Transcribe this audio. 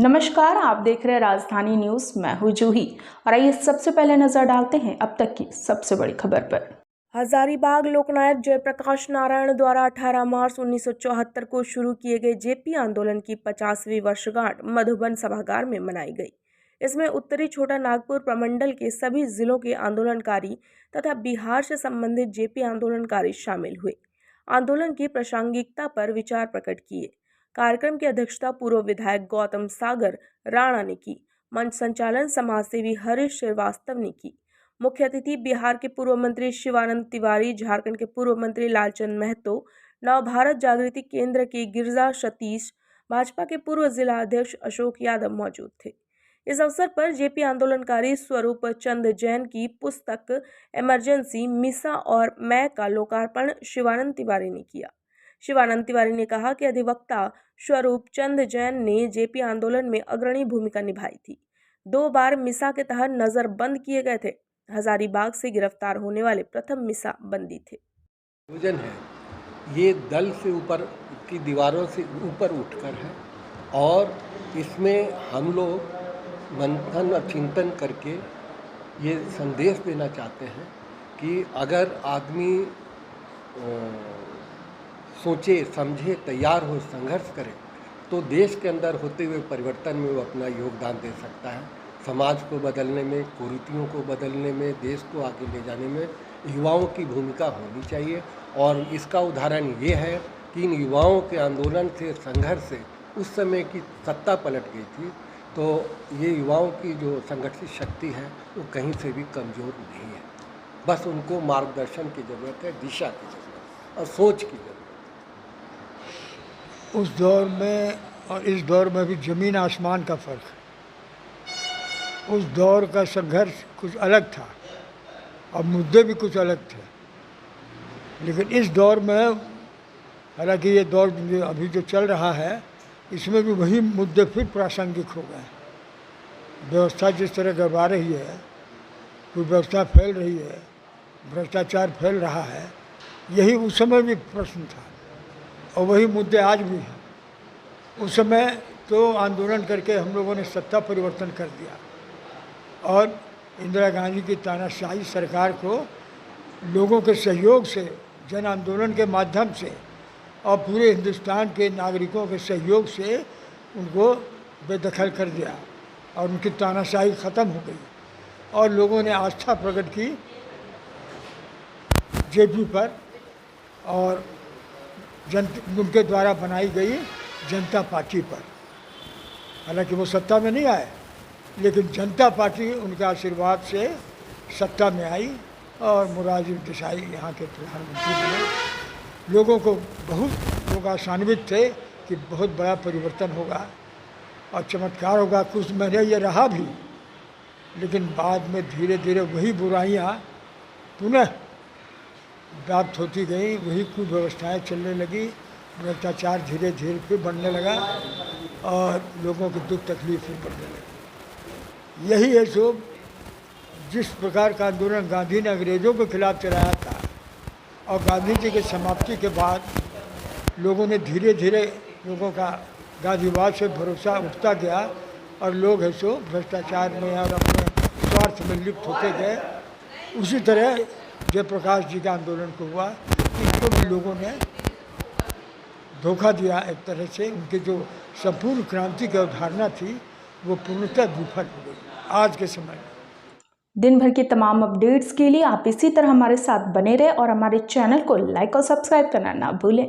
नमस्कार, आप देख रहे हैं राजधानी न्यूज। मैं हूं जूही और आइए सबसे पहले नजर डालते हैं अब तक की सबसे बड़ी खबर पर। हजारीबाग लोकनायक जयप्रकाश नारायण द्वारा 18 मार्च 1974 को शुरू किए गए जेपी आंदोलन की 50वीं वर्षगांठ मधुबन सभागार में मनाई गई। इसमें उत्तरी छोटा नागपुर प्रमंडल के सभी जिलों के आंदोलनकारी तथा बिहार से संबंधित जेपी आंदोलनकारी शामिल हुए। आंदोलन की प्रासंगिकता पर विचार प्रकट किए। कार्यक्रम की अध्यक्षता पूर्व विधायक गौतम सागर राणा ने की। मंच संचालन समाजसेवी हरीश श्रीवास्तव ने की। मुख्य अतिथि बिहार के पूर्व मंत्री शिवानंद तिवारी, झारखंड के पूर्व मंत्री लालचंद महतो, नव भारत जागृति केंद्र के गिरजा सतीश, भाजपा के पूर्व जिला अध्यक्ष अशोक यादव मौजूद थे। इस अवसर पर जेपी आंदोलनकारी स्वरूप चंद जैन की पुस्तक इमरजेंसी मिसा और मैं का लोकार्पण शिवानंद तिवारी ने किया। शिवानंद तिवारी ने कहा कि अधिवक्ता स्वरूप चंद जैन ने जेपी आंदोलन में अग्रणी भूमिका निभाई थी। 2 बार मिसा के तहत नजरबंद किए गए थे। हजारीबाग से गिरफ्तार होने वाले प्रथम मिसा बंदी थे। आयोजन है ये दल से ऊपर की दीवारों से ऊपर उठकर है और इसमें हम लोग मंथन और चिंतन करके ये संदेश देना चाहते हैं कि अगर आदमी सोचे समझे तैयार हो संघर्ष करे तो देश के अंदर होते हुए परिवर्तन में वो अपना योगदान दे सकता है। समाज को बदलने में, कुरीतियों को बदलने में, देश को आगे ले जाने में युवाओं की भूमिका होनी चाहिए। और इसका उदाहरण ये है कि इन युवाओं के आंदोलन से, संघर्ष से उस समय की सत्ता पलट गई थी। तो ये युवाओं की जो संगठित शक्ति है वो कहीं से भी कमज़ोर नहीं है। बस उनको मार्गदर्शन की ज़रूरत है, दिशा की ज़रूरत और सोच की ज़रूरत। उस दौर में और इस दौर में भी ज़मीन आसमान का फ़र्क है। उस दौर का संघर्ष कुछ अलग था और मुद्दे भी कुछ अलग थे, लेकिन इस दौर में हालांकि ये दौर अभी जो चल रहा है इसमें भी वही मुद्दे फिर प्रासंगिक हो गए। व्यवस्था जिस तरह गड़बड़ा रही है, कुव्यवस्था फैल रही है, भ्रष्टाचार फैल रहा है, यही उस समय भी प्रश्न था और वही मुद्दे आज भी हैं। उस समय तो आंदोलन करके हम लोगों ने सत्ता परिवर्तन कर दिया और इंदिरा गांधी की तानाशाही सरकार को लोगों के सहयोग से, जन आंदोलन के माध्यम से और पूरे हिंदुस्तान के नागरिकों के सहयोग से उनको बेदखल कर दिया और उनकी तानाशाही ख़त्म हो गई और लोगों ने आस्था प्रकट की जेपी पर और उनके द्वारा बनाई गई जनता पार्टी पर। हालांकि वो सत्ता में नहीं आए, लेकिन जनता पार्टी उनके आशीर्वाद से सत्ता में आई और मोरारजी देसाई यहाँ के प्रधानमंत्री बने। लोगों को बहुत लोग आशान्वित थे कि बहुत बड़ा परिवर्तन होगा और चमत्कार होगा। कुछ महीने ये रहा भी, लेकिन बाद में धीरे धीरे वही बुराइयाँ पुनः प्राप्त होती गई, वही कुव्यवस्थाएँ चलने लगी, भ्रष्टाचार धीरे धीरे फिर बढ़ने लगा और लोगों की दुख तकलीफ फिर बढ़ने लगी। यही है जो जिस प्रकार का आंदोलन गांधी ने अंग्रेज़ों के खिलाफ चलाया था और गांधी जी की समाप्ति के बाद लोगों ने धीरे धीरे लोगों का गांधीवाद से भरोसा उठता गया और लोग है सो भ्रष्टाचार में और अपने स्वार्थ में लिप्त होते गए। उसी तरह जयप्रकाश जी के आंदोलन को हुआ, इनको भी लोगों ने धोखा दिया एक तरह से। उनकी जो संपूर्ण क्रांति की अवधारणा थी वो पूर्णतः विफल हो गई आज के समय में। दिन भर की तमाम अपडेट्स के लिए आप इसी तरह हमारे साथ बने रहें और हमारे चैनल को लाइक और सब्सक्राइब करना ना भूलें।